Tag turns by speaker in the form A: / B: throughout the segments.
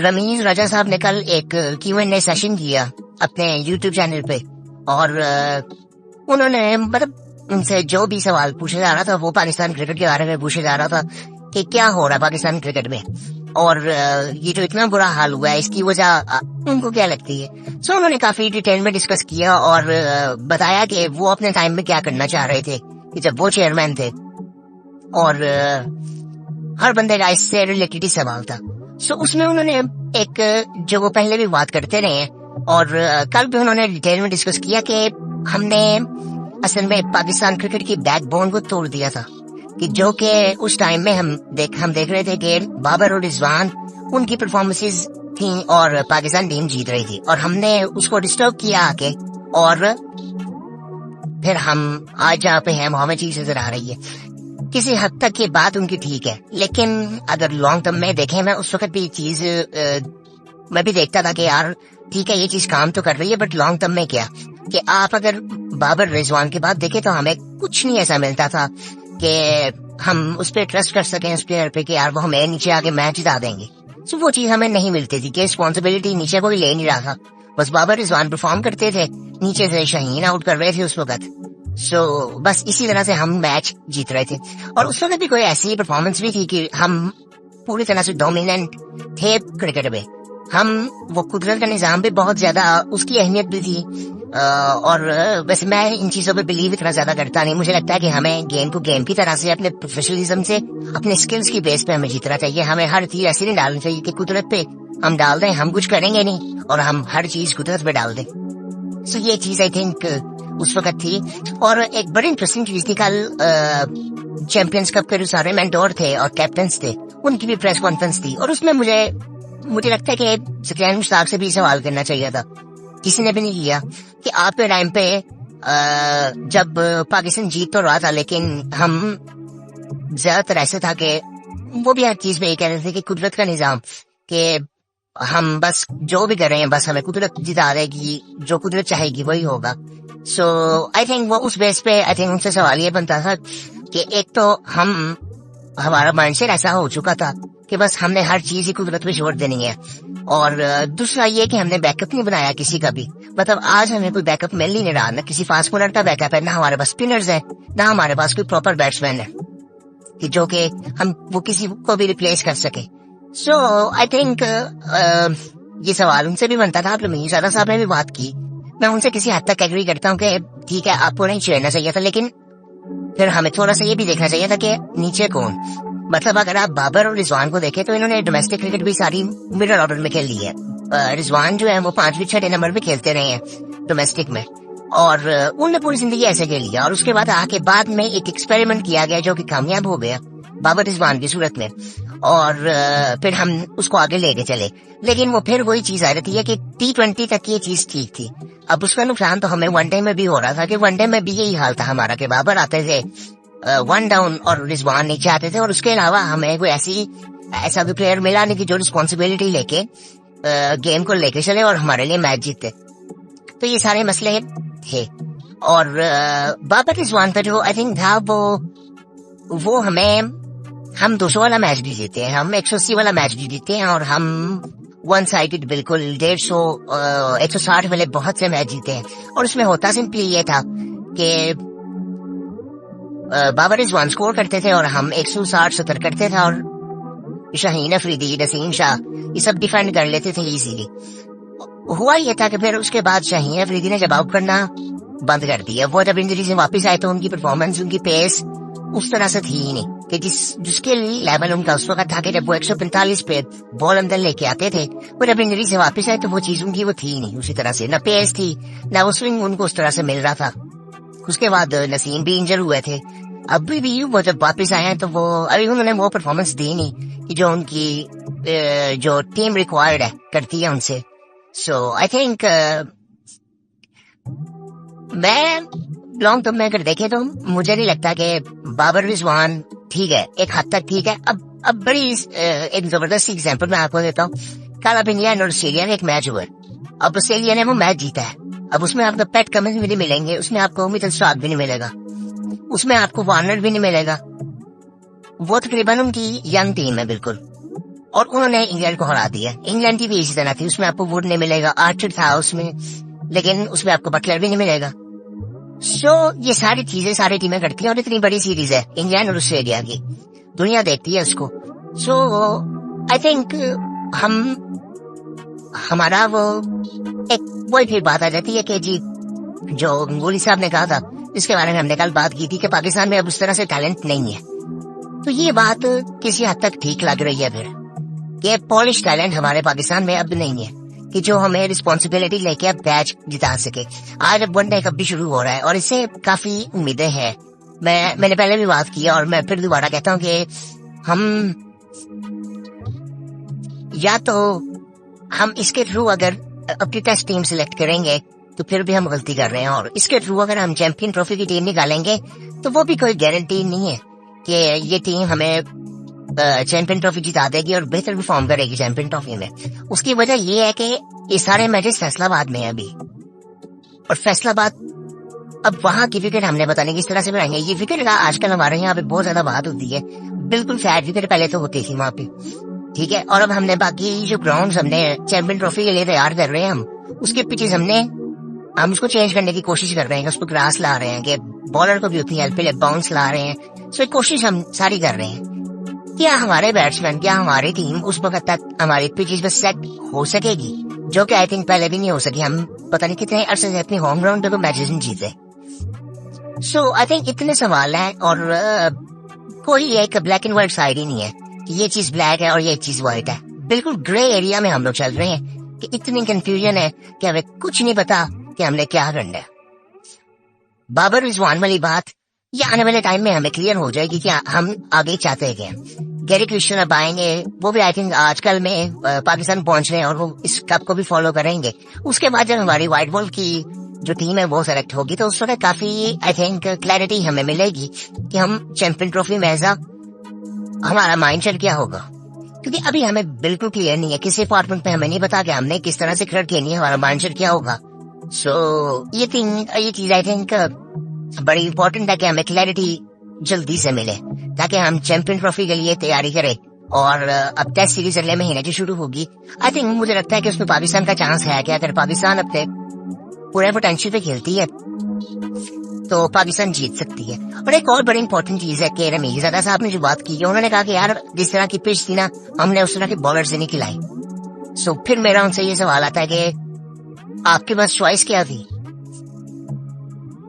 A: रमीज राजा साहब ने कल एक Q&A सेशन किया अपने YouTube चैनल पे और उन्होंने मतलब उनसे जो भी सवाल पूछा जा रहा था वो पाकिस्तान क्रिकेट के बारे में पूछा जा रहा था कि क्या हो रहा है पाकिस्तान क्रिकेट में और ये जो इतना बुरा हाल हुआ है इसकी वजह उनको क्या लगती है। सो उन्होंने काफी डिटेल में डिस्कस किया और बताया कि वो अपने टाइम में क्या करना चाह रहे थे कि जब वो चेयरमैन थे और हर बंदे का इससे रिलेटेड ही सवाल था। सो उसमें उन्होंने एक जो वो पहले भी बात करते रहे और कल भी उन्होंने डिटेल में डिस्कस किया कि हमने असल में पाकिस्तान क्रिकेट की बैकबोन को तोड़ दिया था कि जो कि उस टाइम में हम देख रहे थे कि बाबर और रिजवान उनकी परफॉर्मेंसेस थी और पाकिस्तान टीम जीत रही थी और हमने उसको डिस्टर्ब किया आके और फिर हम आज जहाँ पे हैं वहां चीज नजर आ रही है। किसी हद तक ये बात उनकी ठीक है, लेकिन अगर लॉन्ग टर्म में देखें मैं उस वक्त भी चीज मैं भी देखता था कि यार ठीक है ये चीज काम तो कर रही है बट लॉन्ग टर्म में क्या कि आप अगर बाबर रिजवान के बाद देखें तो हमें कुछ नहीं ऐसा मिलता था कि हम उस पर ट्रस्ट कर सकें उस प्लेयर पे कि यार वो हमें नीचे आके मैच जिता देंगे। सो वो चीज हमें नहीं मिलती थी कि रिस्पॉन्सिबिलिटी नीचे कोई ले नहीं रहा था, बस बाबर रिजवान परफॉर्म करते थे, नीचे से शाहीन आउट कर रहे थे उस वक्त। सो बस इसी तरह से हम मैच जीत रहे थे और उस वक्त भी कोई ऐसी परफॉर्मेंस भी थी कि हम पूरी तरह से डोमिनेंट थे क्रिकेट में। हम वो कुदरत का निजाम भी बहुत ज्यादा उसकी अहमियत भी थी और वैसे मैं इन चीजों पे बिलीव इतना ज्यादा करता नहीं। मुझे लगता है कि हमें गेम को गेम की तरह से अपने प्रोफेशनलिज्म से अपने स्किल्स की बेस पे हमें जीतना चाहिए। हमें हर चीज ऐसी नहीं डालनी चाहिए कि कुदरत पे हम डाल दें, हम कुछ करेंगे नहीं और हम हर चीज कुदरत पे डाल दें। सो ये चीज आई थिंक उस वक्त थी और एक बड़ी इंटरेस्टिंग चीज थी कल चैंपियंस कप के जो सारे मेंटोर थे और कैप्टन्स थे उनकी भी प्रेस कॉन्फ्रेंस थी और उसमें मुझे लगता है कि सफियान मुश्ताक से भी सवाल करना चाहिए था, किसी ने भी नहीं किया कि आपके टाइम पे जब पाकिस्तान जीत तो रहा था लेकिन हम ज्यादातर ऐसे था कि वो भी हर चीज में ये कह रहे थे कि कुदरत का निजाम कि हम बस जो भी कर रहे हैं बस हमें कुदरत जिता देगी, जो कुदरत चाहेगी वही होगा। सो आई थिंक वो उस बेस पे आई थिंक उनसे सवाल ये बनता था कि एक तो हमारा माइंडसेट ऐसा हो चुका था कि बस हमने हर चीज ही कुदरत पे छोड़ देनी है और दूसरा ये कि हमने बैकअप नहीं बनाया किसी का भी। मतलब आज हमें कोई बैकअप मिल ही नहीं रहा, ना किसी फास्ट बॉलर का बैकअप है, ना हमारे पास स्पिनर्स है, ना हमारे पास कोई प्रॉपर बैट्समैन है कि जो कि हम वो किसी को भी रिप्लेस कर सके। सो आई थिंक ये सवाल उनसे भी बनता था। रमीज राजा साहब ने भी बात की, मैं उनसे किसी हद तक एग्री करता हूँ कि ठीक है आपको नहीं छेड़ना चाहिए था, लेकिन फिर हमें थोड़ा सा ये भी देखना चाहिए था कि नीचे कौन। मतलब अगर आप बाबर और रिजवान को देखें तो इन्होंने डोमेस्टिक क्रिकेट भी सारी मिडिल ऑर्डर में खेल ली है। रिजवान जो है वो 5वें 6वें नंबर पे खेलते रहे हैं डोमेस्टिक में और उन्होंने पूरी जिंदगी ऐसे खेल लिया और उसके बाद आके बाद में एक एक्सपेरिमेंट किया गया जो कि कामयाब हो गया बाबर रिजवान की सूरत में और फिर हम उसको आगे लेके चले। लेकिन वो फिर वही चीज आ रही है कि T20 तक ये चीज ठीक थी। अब उसका नुकसान तो हमें वनडे में भी हो रहा था कि वनडे में भी यही हाल था हमारा कि बाबर आते थे 1 डाउन और रिजवान नीचे आते थे और उसके अलावा हमें कोई ऐसा भी प्लेयर मिला नहीं कि जो रिस्पॉन्सिबिलिटी लेके गेम को लेके चले और हमारे लिए मैच जीते। तो ये सारे मसले थे और बाबर रिजवान का जो आई थिंक था वो हम 200 वाला मैच भी जीते हैं, हम 180 वाला मैच भी जीते हैं और हम 1 साइडेड बिल्कुल 150 160 वाले बहुत से मैच जीते हैं। और उसमें होता सिंपली ये था कि बाबर रिजवान स्कोर करते थे और हम 160-70 करते थे और शाहीन अफरीदी, नसीम शाह ये सब डिफेंड कर लेते थे इजीली। हुआ ये था कि फिर उसके बाद शाहीन अफरीदी ने जब आउट करना बंद कर दिया। वो जब इंजरी से वापस आए तो उनकी परफॉर्मेंस, उनकी पेस उस तरह से थी ही नहीं कि जिसके लेवल उनका उस वक्त था कि जब वो 145 पे बॉल अंदर लेके आते थे, वो जब इंजरी से वापस आए तो वो चीज उनकी वो थी नहीं उसी तरह से, न पेस थी न वो स्विंग उनको उस तरह से मिल रहा था। उसके बाद नसीम भी इंजर हुए थे, अभी भी वो जब वापस आए हैं तो वो अभी उन्होंने वो परफॉर्मेंस दी नहीं कि जो उनकी जो टीम रिक्वायर्ड है करती है उनसे। सो आई थिंक मैं लॉन्ग टर्म में अगर देखे तो मुझे नहीं लगता कि बाबर रिजवान ठीक है, एक हद तक ठीक है। अब बड़ी एक जबरदस्त एग्जांपल मैं आपको देता हूँ। कल अब इंडिया और ऑस्ट्रेलिया में एक मैच हुआ, अब ऑस्ट्रेलिया ने वो मैच जीता है। अब उसमें आपको पैट कमिंस भी नहीं मिलेंगे, उसमें आपको मिचेल स्टार्क भी नहीं मिलेगा, उसमें आपको वार्नर भी नहीं मिलेगा। वो तकरीबन उनकी यंग टीम है बिल्कुल। और उन्होंने इंग्लैंड को हरा दिया। इंग्लैंड की भी इसी तरह थी, उसमें आपको वुड नहीं मिलेगा, आर्चर था उसमें, लेकिन उसमें आपको बटलर भी नहीं मिलेगा। सो ये सारी चीजें सारी टीमें करती हैं और इतनी बड़ी सीरीज है इंग्लैंड और ऑस्ट्रेलिया की, दुनिया देखती है उसको। सो आई थिंक हमारा वो एक वही फिर बात आ जाती है कि जी जो गंगोली साहब ने कहा था, जिसके बारे में हमने कल बात की थी कि पाकिस्तान में अब उस तरह से टैलेंट नहीं है। तो ये बात किसी हद तक ठीक लग रही है फिर, कि पॉलिश टैलेंट हमारे पाकिस्तान में अब नहीं है कि जो हमें रिस्पॉन्सिबिलिटी लेके अब मैच जिता सके। आज अब वनडे कप भी शुरू हो रहा है और इससे काफी उम्मीदें हैं। मैंने पहले भी बात की और मैं फिर दोबारा कहता हूँ कि हम या तो हम इसके थ्रू अगर अपनी टेस्ट टीम सिलेक्ट करेंगे तो फिर भी हम गलती कर रहे हैं, और इसके थ्रू अगर हम चैंपियन ट्रॉफी की टीम निकालेंगे तो वो भी कोई गारंटी नहीं है कि ये टीम हमें चैंपियन ट्रॉफी जिता देगी और बेहतर परफॉर्म करेगी चैंपियन ट्रॉफी में। उसकी वजह ये है कि ये सारे मैचेस फैसलाबाद में है अभी, और फैसलाबाद अब वहां की विकेट हमने पता नहीं किस तरह से बनाएंगे। ये विकेट का आजकल हमारे यहाँ पे बहुत ज्यादा बात होती है, बिल्कुल फैट विकेट पहले तो होती थी वहां पे, ठीक है। और अब हमने बाकी जो ग्राउंड हमने चैंपियन ट्रॉफी के लिए तैयार कर रहे हैं हम, उसके पिचेस हम उसको चेंज करने की कोशिश कर रहे हैं, उसको ग्रास ला रहे हैं कि बॉलर को भी उतनी हेल्प ले, बाउंस ला रहे हैं। सो कोशिश हम सारी कर रहे हैं। क्या हमारे बैट्समैन, क्या हमारी टीम उस वक्त तक हमारी पिचेस पर सेट हो सकेगी, जो कि आई थिंक पहले भी नहीं हो सकी। हम पता नहीं कितने अरसे से अपने होम ग्राउंड पे तो मैचेस नहीं जीते। सो आई थिंक इतने सवाल हैं और कोई एक ब्लैक एंड व्हाइट साइड ही नहीं है कि ये चीज ब्लैक है और ये चीज व्हाइट है। बिल्कुल ग्रे एरिया में हम लोग चल रहे हैं कि इतनी कंफ्यूजन है कि हमें कुछ नहीं पता कि हमने क्या करना है। बाबर रिजवान वाली बात ये आने वाले टाइम में हमें क्लियर हो जाएगी कि हम आगे चाहते हैं क्या। गैरी क्रिस्टन अब आएंगे, वो भी आई थिंक आजकल में पाकिस्तान पहुंच रहे हैं और वो इस कप को भी फॉलो करेंगे। उसके बाद जब हमारी व्हाइट बॉल की जो टीम है वो सेलेक्ट होगी तो उस वक्त काफी आई थिंक क्लैरिटी हमें मिलेगी कि हम चैंपियन ट्रॉफी में ऐसा हमारा माइंडसेट क्या होगा, क्योंकि अभी हमें बिल्कुल क्लियर नहीं है। किसी फॉर्मेट पे हमें नहीं पता कि हमने किस तरह से क्रिकेट खेलनी है, हमारा माइंडसेट क्या होगा। सो ये चीज आई थिंक बड़ी इंपॉर्टेंट है कि हमें क्लैरिटी जल्दी से मिले ताकि हम चैंपियन ट्रॉफी के लिए तैयारी करें। और अब टेस्ट सीरीज अगले महीने की शुरू होगी। आई थिंक मुझे लगता है कि उसमें पाकिस्तान का चांस है कि अगर पाकिस्तान अपने पूरे पोटेंशियल पे खेलती है तो पाकिस्तान जीत सकती है। और एक और बड़ी इंपॉर्टेंट चीज है कि रमीज़ादा साहब ने जो बात की है, उन्होंने कहा कि यार जिस तरह की पिच थी ना, हमने उस तरह के बॉलर से नहीं खिलाई। सो फिर मेरा उनसे ये सवाल आता है कि आपके पास चॉइस क्या थी?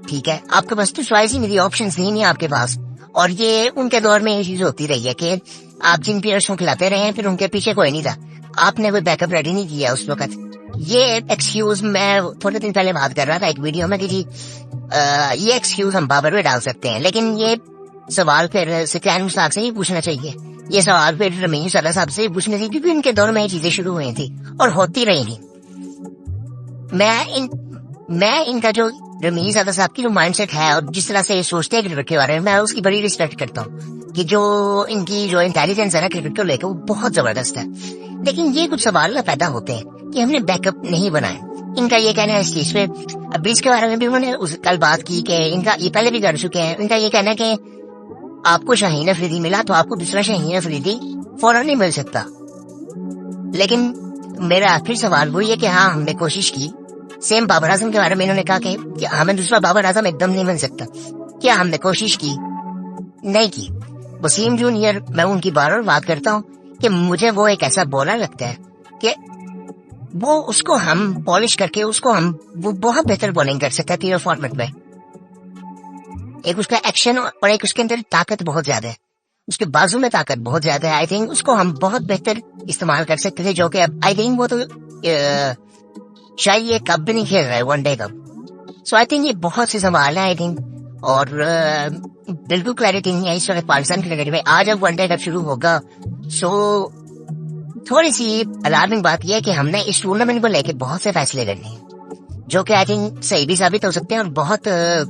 A: ठीक है, आपके पास तो चॉइस ही नहीं थी, ऑप्शंस नहीं आपके पास। और ये उनके दौर में ये चीज होती रही है कि आप जिन प्लेयर्स को खिलाते रहे हैं फिर उनके पीछे कोई नहीं था, आपने कोई बैकअप रेडी नहीं किया उस वक्त। ये एक्सक्यूज मैं थोड़े दिन पहले बात कर रहा था एक वीडियो में कि जी ये एक्सक्यूज हम बाबर में डाल सकते हैं, लेकिन ये सवाल फिर सफियान मुश्ताक से ही पूछना चाहिए, ये सवाल फिर रमीज़ादा साहब से ही पूछना चाहिए, क्योंकि उनके दौर में ये चीजें शुरू हुई थी और होती रही थी। मैं इनका जो रमीज़ादा साहब की जो माइंडसेट है और जिस तरह से ये सोचते हैं क्रिकेट के बारे में, मैं उसकी बड़ी रिस्पेक्ट करता हूँ कि जो इनकी जो इंटेलिजेंस है ना क्रिकेट को लेकर वो बहुत जबरदस्त है। लेकिन ये कुछ सवाल ना पैदा होते हैं कि हमने बैकअप नहीं बनाया। इनका ये कहना है इस चीज पे, अब इसके बारे में भी उन्होंने कल बात की कि इनका ये पहले भी कर चुके हैं। इनका ये कहना है कि आपको शाहीन अफरीदी मिला तो आपको दूसरा शाहीन अफरीदी फौरन नहीं मिल सकता। लेकिन मेरा फिर सवाल वही है कि हाँ हमने कोशिश की। सेम बाबर आजम के बारे में इन्होंने कहा कि हमें दूसरा बाबर आजम एकदम नहीं मिल सकता। क्या हमने कोशिश की? नहीं की। वसीम जूनियर, मैं उनकी बार बार बात करता हूँ कि मुझे वो एक ऐसा बॉलर लगता है कि वो उसको हम पॉलिश करके वो बहुत बेहतर बॉलिंग कर सकता है तीनों फॉर्मेट में। एक उसका एक्शन और एक उसके अंदर ताकत बहुत ज्यादा है, उसके बाजू में ताकत बहुत ज्यादा है। आई थिंक उसको हम बहुत बेहतर इस्तेमाल कर सकते थे, जो कि अब आई थिंक वो तो शायद ये कब भी नहीं खेल रहा है one day cup. So I think ये बहुत से सवाल है आई थिंक, और बिल्कुल क्लैरिटी नहीं है इस वक्त पाकिस्तान क्रिकेट में। आज अब वनडे कप शुरू होगा, सो थोड़ी सी अलार्मिंग बात यह है कि हमने इस टूर्नामेंट को लेके बहुत से फैसले करने हैं जो कि आई थिंक सही भी साबित हो सकते हैं और बहुत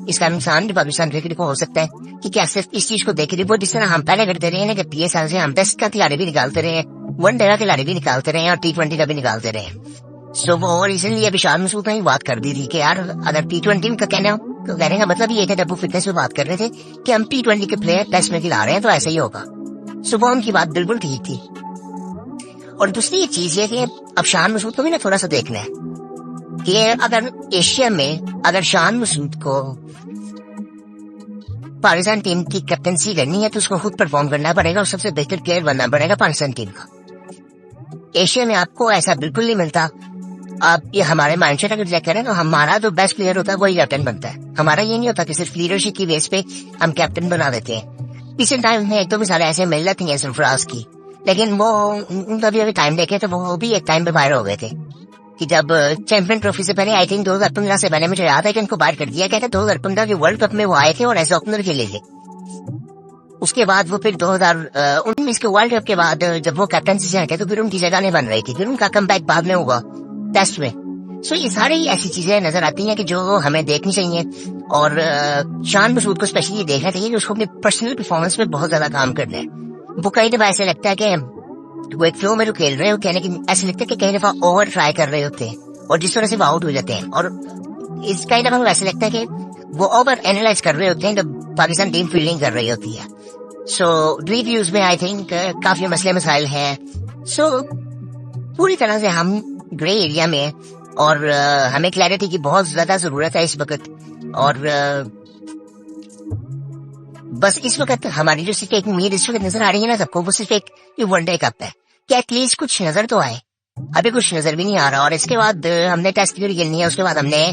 A: इसका नुकसान भी पाकिस्तान क्रिकेट को हो सकता है कि क्या सिर्फ इस चीज को देख रही वो जिस तरह हम पहले करते रहे हैं कि 20 साल से हम टेस्ट का खिलाड़ी भी निकालते रहे, वनडे का खिलाड़ी भी निकालते रहे और T20 का भी निकालते रहे। सो वो और इसलिए विशाल मसूद ने बात कर दी थी कि यार अगर T20 का कहने का मतलब ये था जब वो फिटनेस में बात कर रहे थे कि हम T20 के प्लेयर टेस्ट में खिला रहे हैं तो ऐसा ही होगा। सो वो उनकी बात बिल्कुल ठीक थी। और दूसरी चीज ये कि अब शान मसूद को भी ना थोड़ा सा देखना है कि अगर एशिया में अगर शान मसूद को पाकिस्तान टीम की कैप्टनसी करनी है तो उसको खुद परफॉर्म करना पड़ेगा और सबसे बेहतर प्लेयर बनना पड़ेगा पाकिस्तान टीम का। एशिया में आपको ऐसा बिल्कुल नहीं मिलता। आप ये हमारे माइंडसेट अगर चेक करें तो हमारा जो बेस्ट प्लेयर होता है वही कैप्टन बनता है। हमारा ये नहीं होता कि सिर्फ लीडरशिप की बेस पे हम कैप्टन बना देते हैं। पिछले टाइम में एक दो मिसालें ऐसे मिल जाती हैं सरफराज की, लेकिन वो उनका भी अभी टाइम देखे तो वो भी एक टाइम पे बाहर हो गए थे कि जब चैंपियन ट्रॉफी से पहले आई थिंक 2015 से पहले मुझे याद है कि उनको बाहर कर दिया गया था। 2015 के वर्ल्ड कप में वो आए थे और एज ओपनर खेले थे। उसके बाद वो फिर 2019 के वर्ल्ड कप के बाद जब वो कैप्टनसी से हटे तो फिर उनकी जगह नहीं बन रही थी, फिर उनका कमबैक बाद में हुआ टेस्ट में। सो ये सारी ऐसी चीजें नजर आती हैं कि जो हमें देखनी चाहिए और शान मसूद को स्पेशली देखना चाहिए कि उसको अपनी पर्सनल परफॉर्मेंस में बहुत ज्यादा काम करना है। वो कई दफा ऐसे लगता है कि वो एक फ्लो में जो खेल रहे हो, कहने की ऐसे लगता है कि कई दफा ओवर ट्राई कर रहे होते हैं और जिस तरह से वो आउट हो जाते हैं। और इस कई दफा ऐसे लगता है कि वो ओवर एनालाइज कर रहे होते हैं जब पाकिस्तान टीम फील्डिंग कर रही होती है। सो रिव्यूज में आई थिंक काफी मसले मसाइल हैं। सो पूरी तरह से हम ग्रे एरिया में और हमें क्लैरिटी की बहुत ज्यादा जरूरत है इस वक्त। और बस इस वक्त हमारी जो सिर्फ एक उम्मीद इस वक्त नजर आ रही है ना सबको, वो सिर्फ एक वनडे कप है कि एटलीस्ट कुछ नजर तो आए। अभी कुछ नजर भी नहीं आ रहा। और इसके बाद हमने टेस्ट क्रिकेट खेलनी है, उसके बाद हमने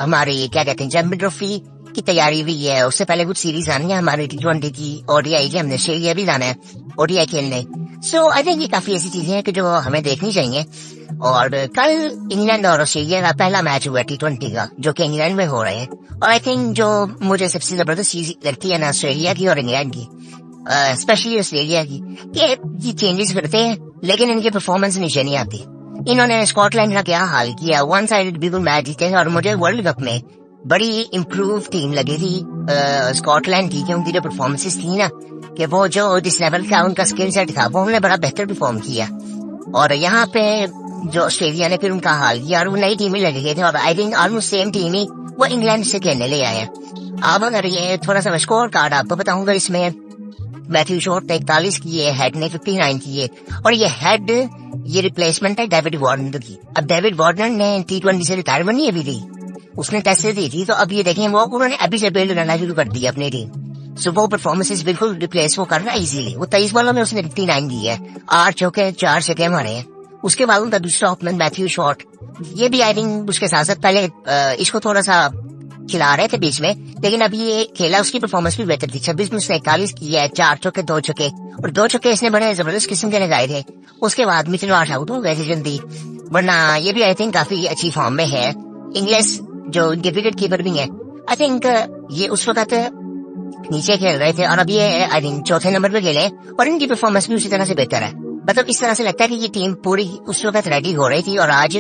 A: हमारी क्या कहते हैं चैंपियन ट्रॉफी की तैयारी भी है। उससे पहले कुछ सीरीज आनी है हमारी T20 की, ODI की, हमने ऑस्ट्रेलिया भी जाना है ODI खेलने। सो आई थिंक ये काफी ऐसी चीजें हैं कि जो हमें देखनी चाहिए। और कल इंग्लैंड और ऑस्ट्रेलिया का पहला मैच हुआ T20 का, जो कि इंग्लैंड में हो रहे हैं। और आई थिंक जो मुझे सबसे जबरदस्त चीज लगती है ना ऑस्ट्रेलिया की और इंग्लैंड की, स्पेशली ऑस्ट्रेलिया की, कि ये चेंजेस करते हैं लेकिन इनकी परफॉर्मेंस नीचे नहीं आती। इन्होंने स्कॉटलैंड का क्या हाल किया, वन साइडेड बिल्कुल मैच जीते। और मुझे वर्ल्ड कप में बड़ी इम्प्रूव टीम लगी थी स्कॉटलैंड की, उनकी जो परफॉर्मेंसेस थी ना, कि वो जो जिस लेवल का उनका स्किल सेट था वो उन्होंने बड़ा बेहतर परफॉर्म किया। और यहाँ पे जो ऑस्ट्रेलिया ने फिर उनका हाल किया और वो नई टीमें लग गए थे और I think almost same team ही वो इंग्लैंड से खेलने ले आए हैं। अब अगर ये थोड़ा सा स्कोर कार्ड आपको बताऊंगा, इसमें मैथ्यू शॉर्ट ने 41 किए, हेड ने 59 किए। और ये हेड ये रिप्लेसमेंट है डेविड वार्नर की। अब डेविड वार्नर ने T20 से रिटायरमेंट नहीं अभी दी, उसने टेस्ट से दी थी। तो अब ये देखें वो उन्होंने अभी से बिल्ड करना शुरू कर दिया अपनी टीम। सो वो परफॉर्मेंसेस बिल्कुल रिप्लेस वो कर रहा है इजीली। वो 23 बॉलों में उसने 59 दी है, 8 चौके 4 छक्के मारे हैं। उसके बाद उनका दूसरा ओपनर मैथ्यू शॉर्ट, ये भी आई थिंक उसके साथ साथ पहले इसको थोड़ा सा खिला रहे थे बीच में, लेकिन अभी ये खेला उसकी परफॉर्मेंस भी बेहतर थी। 26 में उसने 41 किया है, 4 चौके 2 छक्के, और 2 छक्के इसने बड़े जबरदस्त किस्म के लगाए थे। उसके बाद मिचेल मार्श आउट हो गए थे जल्दी, वरना ये भी आई थिंक काफी अच्छी फॉर्म में है। इंग्लिश जो इनके विकेट कीपर भी है, आई थिंक ये उस वक्त नीचे खेल रहे थे और अब ये आई थिंक चौथे नंबर पे खेले और इनकी परफॉर्मेंस भी उसी तरह से बेहतर है। मतलब इस तरह से लगता है कि ये टीम पूरी उस वक्त रेडी हो रही थी। और आज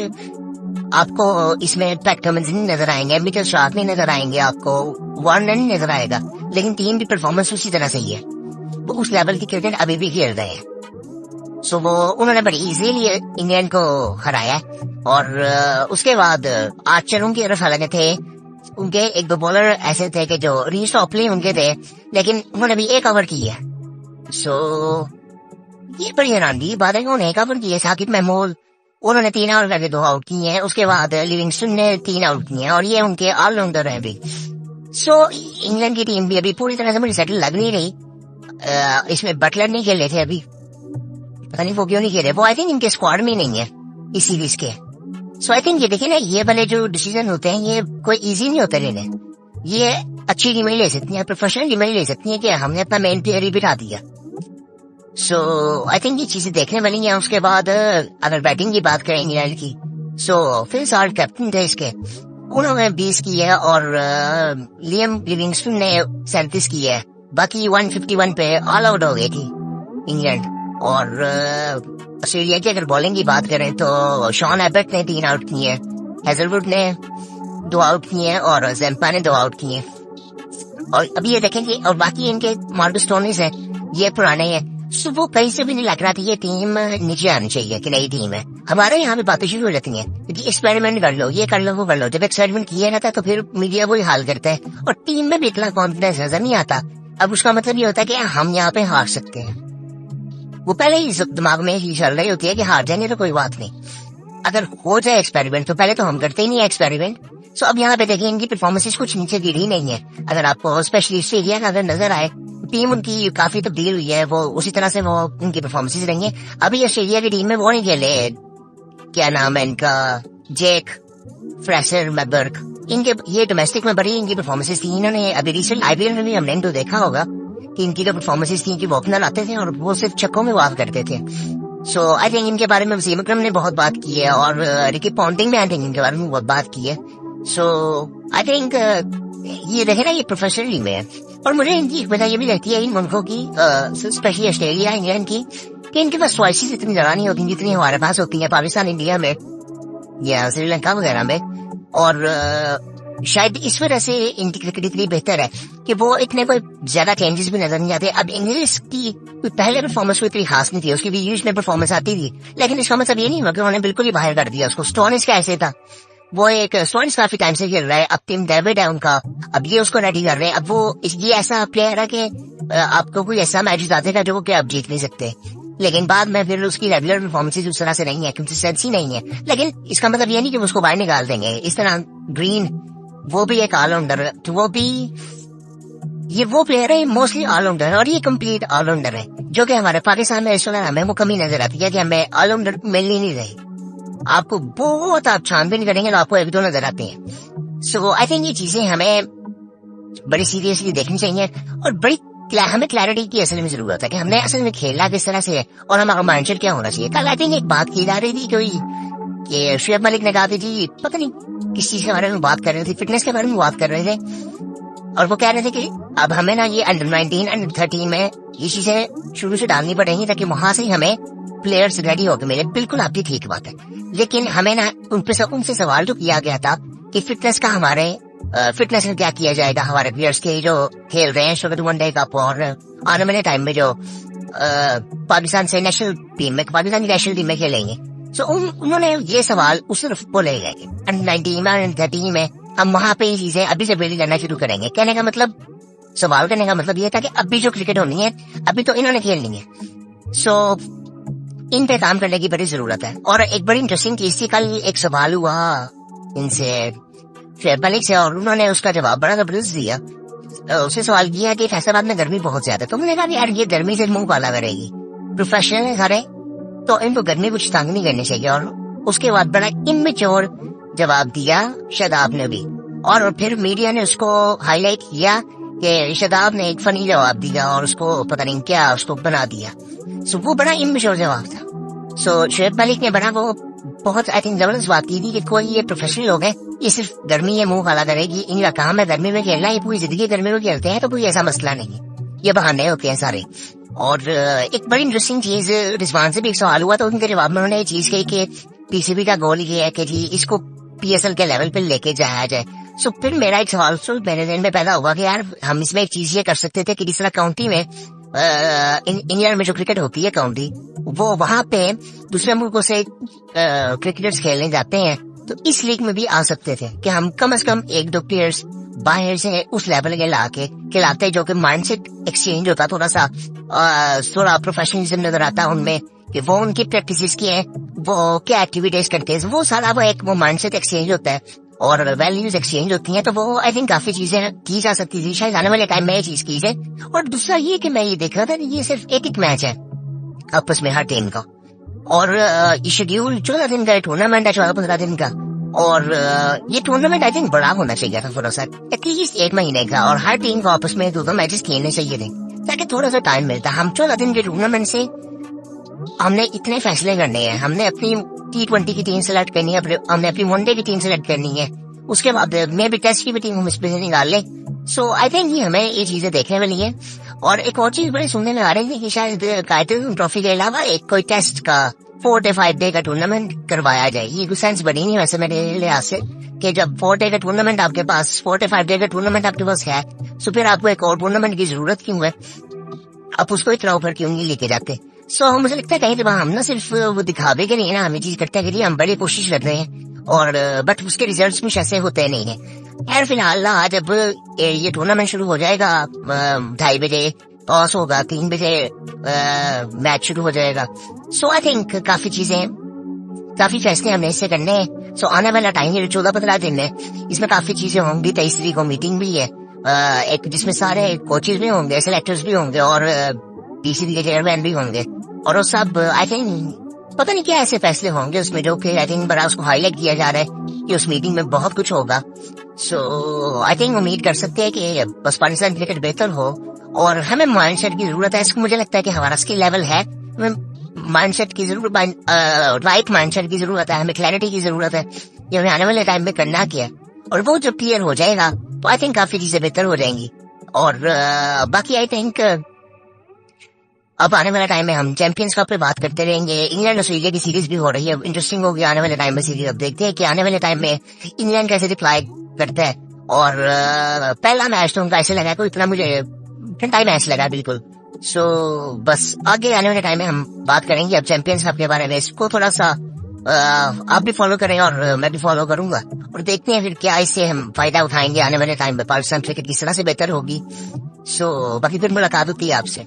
A: आपको इसमें पैट कमिंस नहीं नजर आएंगे, मिचेल स्टार्क नहीं नजर आएंगे, आपको वार्नर नहीं नजर आएगा, लेकिन टीम की परफॉर्मेंस उसी तरह से ही है। वो उस लेवल की क्रिकेट अभी भी खेल रहे हैं। सो वो उन्होंने बड़ी इजीली इंग्लैंड को हराया। और उसके बाद आर्चर उनकी तरफ लगे थे, उनके एक दो बॉलर ऐसे थे कि जो रीस ऑपली उनके थे, लेकिन उन्होंने भी एक ओवर किया। सो ये बड़ी हैरानी की बात है कि उन्होंने एक ओवर किया। साकिब महमूद उन्होंने 3 ओवर करके 2 आउट किए हैं। उसके बाद लिविंगस्टन ने 3 आउट किए हैं और ये उनके ऑलराउंडर हैं भी। सो इंग्लैंड की टीम भी अभी पूरी तरह से मुझे सेटल लग नहीं रही। इसमें बटलर नहीं खेल रहे थे अभी, पता नहीं वो क्यों नहीं खेल रहे। वो आई थिंक इनके स्क्वाड में नहीं है इस सीरीज के। सो आई थिंक ये देखिए ना, ये वाले जो डिसीजन होते हैं ये कोई इजी नहीं होता लेने। ये अच्छी टीमें ले सकती हैं, प्रोफेशनल टीमें ले सकती हैं कि हमने अपना मेन प्लेयर ही बिठा दिया। सो आई थिंक ये चीजें देखने वाली हैं। उसके बाद अगर बैटिंग की बात करें इंग्लैंड की, सो फिल साल्ट कैप्टन थे इसके, उन्होंने 20 की है और लियम लिविंगस्टन ने 37 की है। बाकी 151 पे ऑल आउट हो गई थी इंग्लैंड। और ऑस्ट्रेलिया की अगर बॉलिंग की बात करें तो शॉन एबर्ट ने 3 आउट किए, हेजलवुड ने 2 आउट किए और ज़ेम्पा ने 2 आउट किए। और अभी ये देखेंगे और बाकी इनके मार्कस स्टोनीज है, ये पुराने हैं। सो वो कहीं से भी नहीं लग रहा था ये टीम नीचे आनी चाहिए कि नई टीम है। हमारे यहाँ पे बातें शुरू हो जाती हैं कि एक्सपेरिमेंट कर लो, ये कर लो, वो कर लो। जब एक्सपेरिमेंट किया ना था तो फिर मीडिया वही हाल करता है और टीम में भी इतना कॉन्फिडेंस नजर नहीं आता। अब उसका मतलब ये होता है कि हम यहाँ पे हार सकते हैं। वो पहले ही दिमाग में ही चल रही होती है कि हार जाएंगे तो कोई बात नहीं, अगर हो जाए एक्सपेरिमेंट तो पहले तो हम करते ही नहीं एक्सपेरिमेंट। सो अब यहाँ पे देखिए इनकी परफॉर्मेंसेस कुछ नीचे गिरी नहीं है। अगर आपको स्पेशली ऑस्ट्रेलिया का अगर नजर आए, टीम उनकी काफी तब्दील हुई है, वो उसी तरह से वो उनकी परफॉर्मेंसेस रहेंगे। अभी ऑस्ट्रेलिया की टीम में वो नहीं खेले, क्या नाम है इनका, जेक फ्रेशर मैकबर्ग, इनके ये डोमेस्टिक में बड़ी इनकी परफॉर्मेंसेस थी। इन्होंने अभी रिसेंट आईपीएल में भी हमने तो देखा होगा कि इनकी जो परफॉर्मेंसेस थी कि वो ओपनर आते थे और वो सिर्फ छक्कों में वार करते थे। सो आई थिंक इनके बारे में वसीम अकरम ने बहुत बात की है और रिकी पॉन्टिंग में आई थिंक इनके बारे में बहुत बात की है। सो आई थिंक ये रहे ना, ये प्रोफेशनली में है। और मुझे इनकी वजह ये भी लगती है इन मुल्कों की, स्पेशली ऑस्ट्रेलिया इंग्लैंड की, कि इनके पास चॉइसेस इतनी ज्यादा नहीं होती जितनी हमारे पास होती है पाकिस्तान, इंडिया में या श्रीलंका वगैरह में। और शायद इस वजह से इनकी क्रिकेट इतनी बेहतर है कि वो इतने कोई ज्यादा चेंजेस भी नजर नहीं आते। अब इंग्लिश की पहले परफॉर्मेंस कोई इतनी खास नहीं थी, उसकी भी यूज में परफॉर्मेंस आती थी, लेकिन इसका मतलब ये नहीं हुआ कि उन्होंने बिल्कुल ही बाहर कर दिया उसको। स्टोनिस का ऐसे था, वो एक स्टोनिस काफी टाइम से खेल रहा है, अब टीम डेविड है उनका, अब ये उसको रेडी कर रहे हैं। अब वो ये ऐसा प्लेयर है कि आपको कोई ऐसा मैच जिता देगा जो कि आप जीत नहीं सकते, लेकिन बाद में फिर उसकी रेगुलर परफॉर्मेंसेस उस तरह से नहीं है, कंसिस्टेंसी नहीं है। लेकिन इसका मतलब ये नहीं कि उसको बाहर निकाल देंगे। इस तरह ग्रीन, वो भी एक ऑलराउंडर, तो वो भी ये वो प्लेयर है मोस्टली ऑलराउंडर है और ये कंप्लीट ऑलराउंडर है, जो कि हमारे पाकिस्तान में इस वक्त हमें वो कमी नजर आती है कि हमें ऑलराउंडर मिल ही नहीं रही। आपको बहुत आप छानबीन करेंगे तो आपको एक दो नजर आते हैं। सो आई थिंक ये चीजें हमें बड़ी सीरियसली देखनी चाहिए और बड़ी हमें क्लैरिटी की असल में जरूरत है कि हमने असल में खेलना किस तरह से है और हमारा माइंडसेट क्या होना चाहिए। कल आई थिंक एक बात की जा रही थी कोई कि शुएब मलिक ने कहा थी, पता नहीं किस चीज के बारे में बात कर रहे थे, फिटनेस के बारे में बात कर रहे थे, और वो कह रहे थे कि अब हमें ना ये अंडर 19 अंडर 13 में ये चीजें शुरू से डालनी पड़ेंगी ताकि वहां से हमें प्लेयर्स रेडी होकर मिले। बिल्कुल आपकी ठीक बात है, लेकिन हमें ना उनसे सवाल जो किया गया था कि फिटनेस का हमारे फिटनेस में क्या किया जाएगा हमारे प्लेयर्स के जो खेल रहे हैं शुगर वनडे कप और आने वाले टाइम में जो पाकिस्तान से नेशनल टीम में, पाकिस्तान की नेशनल टीम में खेलेंगे। सो उन्होंने ये सवाल उस तरफ बोले गए कि अंडर 19 अंडर 13 में हम वहां पे ये चीजें अभी से बिल्ड करना शुरू करेंगे। कहने का मतलब, सवाल करने का मतलब ये था कि अभी जो क्रिकेट होनी है अभी तो इन्होंने खेलनी है। सो इन पे काम करने की बड़ी जरूरत है। और एक बड़ी इंटरेस्टिंग चीज थी, कल एक सवाल हुआ इनसे शुएब मलिक से और उन्होंने उसका जवाब बड़ा जबरदस्त दिया। उससे सवाल किया कि फैसलाबाद में गर्मी बहुत ज्यादा, तो उन्होंने कहा यार ये गर्मी से मुंह काला करेगी, प्रोफेशनल है सारे, तो इनको गर्मी कुछ तंग नहीं करनी चाहिए। और उसके बाद बड़ा इमेच्योर जवाब दिया शादाब ने भी, और फिर मीडिया ने उसको हाईलाइट किया कि शादाब ने एक फनी जवाब दिया और उसको पता नहीं क्या उसको बना दिया। सो वो बड़ा इमेच्योर जवाब था। सो शुएब मलिक ने बड़ा वो बहुत आई थिंक जबरदस्त बात की थी कि कोई ये प्रोफेशनल लोग हैं, ये सिर्फ गर्मी है मुंह काला करेगी, इनका काम है गर्मी में खेलना, ये पूरी जिंदगी गर्मी में खेलते हैं, तो कोई ऐसा मसला नहीं है, ये बहाने होते हैं सारे। और एक बड़ी इंटरेस्टिंग चीज, रिजवान से भी एक सवाल हुआ तो उनके जवाब में उन्होंने ये चीज कही कि पीसीबी का गोल ये है कि जी इसको पीएसएल के लेवल पे लेके जाया जाए। सो फिर मेरा एक सवाल मेरे दिन में पैदा हुआ कि यार हम इसमें एक चीज ये कर सकते थे कि जिस तरह काउंटी में इंग्लैंड में जो क्रिकेट होती है काउंटी, वो वहां पे दूसरे मुल्कों से क्रिकेटर्स खेलने जाते हैं, तो इस लीग में भी आ सकते थे कि हम कम से कम एक दो प्लेयर्स बाहर से उस लेवल के ला के खिलाते, जो कि माइंडसेट एक्सचेंज होता, थोड़ा प्रोफेशनलिज्म नजर आता उनमें कि वो उनकी प्रैक्टिसेस की है, वो क्या एक्टिविटीज करते हैं, वो सारा वो एक वो माइंडसेट एक्सचेंज होता है और वैल्यूज एक्सचेंज होती हैं। तो वो आई थिंक काफी चीजें की जा सकती थी, शायद आने वाले टाइम में ये चीज की जाए। और दूसरा ये कि मैं ये देख रहा था ये सिर्फ एक मैच है आपस में हर टीम का, और ये शेड्यूल 14 दिन का टूर्नामेंट है, 14-15 दिन का, और ये टूर्नामेंट आई थिंक बड़ा होना चाहिए था थोड़ा सा, एटलीस्ट 1 महीने का, और हर टीम को आपस में 2-2 मैचेस खेलने चाहिए थे ताकि थोड़ा सा टाइम मिलता। हम 14 दिन के टूर्नामेंट से हमने इतने फैसले करने हैं, हमने अपनी T20 की टीम सेलेक्ट करनी है, हमने अपनी वनडे की टीम सेलेक्ट करनी है, उसके बाद में भी टेस्ट की भी टीम हम इसमें से निकाल ले। सो आई थिंक ये हमें ये चीजें देखने वाली है। और एक और चीज बड़ी सुनने में आ रही थी कि शायद कायतल ट्रॉफी के अलावा एक कोई टेस्ट का 4 to 5 डे का टूर्नामेंट करवाया जाए। ये कोई सेंस बनी नहीं वैसे मेरे लिहाज से कि जब 4 डे का टूर्नामेंट आपके पास, 4 to 5 डे का टूर्नामेंट आपके पास है, तो फिर आपको एक और टूर्नामेंट की जरूरत क्यों है, आप उसको इतना ऊपर क्यों नहीं लेके जाते। सो मुझे लगता है कहीं तो हम ना सिर्फ वो दिखावे के लिए ना हम ये चीज करते हैं कि हम बड़ी कोशिश कर रहे हैं, और बट उसके रिजल्ट्स कुछ ऐसे होते नहीं है। यार फिलहाल ना जब ये टूर्नामेंट शुरू हो जाएगा 2:30 बजे टॉस होगा, 3 बजे मैच शुरू हो जाएगा। सो आई थिंक काफी फैसले हमने इससे करने हैं। सो आने वाला टाइम ये 14-15 दिन है, इसमें काफी चीजें होंगी। 23 तारीख को मीटिंग भी है, एक जिसमें सारे कोचेज भी होंगे, सेलेक्टर्स भी होंगे और बीसीबी के चेयरमैन भी होंगे। और वो सब आई थिंक पता नहीं क्या ऐसे फैसले होंगे उसमें, जो कि आई थिंक बड़ा उसको हाईलाइट किया जा रहा है कि उस मीटिंग में बहुत कुछ होगा। सो आई थिंक उम्मीद कर सकते हैं कि बस पाकिस्तान क्रिकेट बेहतर हो। और हमें माइंडसेट की जरूरत है, इसको मुझे लगता है कि हमारा स्किल लेवल है, माइंडसेट की जरूरत, राइट माइंडसेट की जरूरत है, हमें क्लैरिटी की जरूरत है कि हमें आने वाले टाइम में करना क्या है। और वो जब क्लियर हो जाएगा तो आई थिंक काफी चीजें बेहतर हो जाएंगी। और बाकी आई थिंक अब आने वाले टाइम में हम चैंपियंस कप पे बात करते रहेंगे। इंग्लैंड ऑस्ट्रेलिया की सीरीज भी हो रही है, इंटरेस्टिंग होगी आने वाले टाइम में सीरीज। अब देखते हैं कि आने वाले टाइम में इंग्लैंड कैसे रिप्लाई करता है। और पहला मैच तो उनका ऐसे लगा, कोई इतना मुझे ठंडा मैच लगा बिल्कुल। सो बस आगे आने वाले टाइम में हम बात करेंगे अब चैंपियंस कप के बारे में। इसको थोड़ा सा आप भी फॉलो करें और मैं भी फॉलो करूंगा, और देखते हैं फिर क्या इससे हम फायदा उठाएंगे आने वाले टाइम में। पाकिस्तान क्रिकेट किस तरह से बेहतर होगी। सो बाकी फिर मुलाकात होती है आपसे।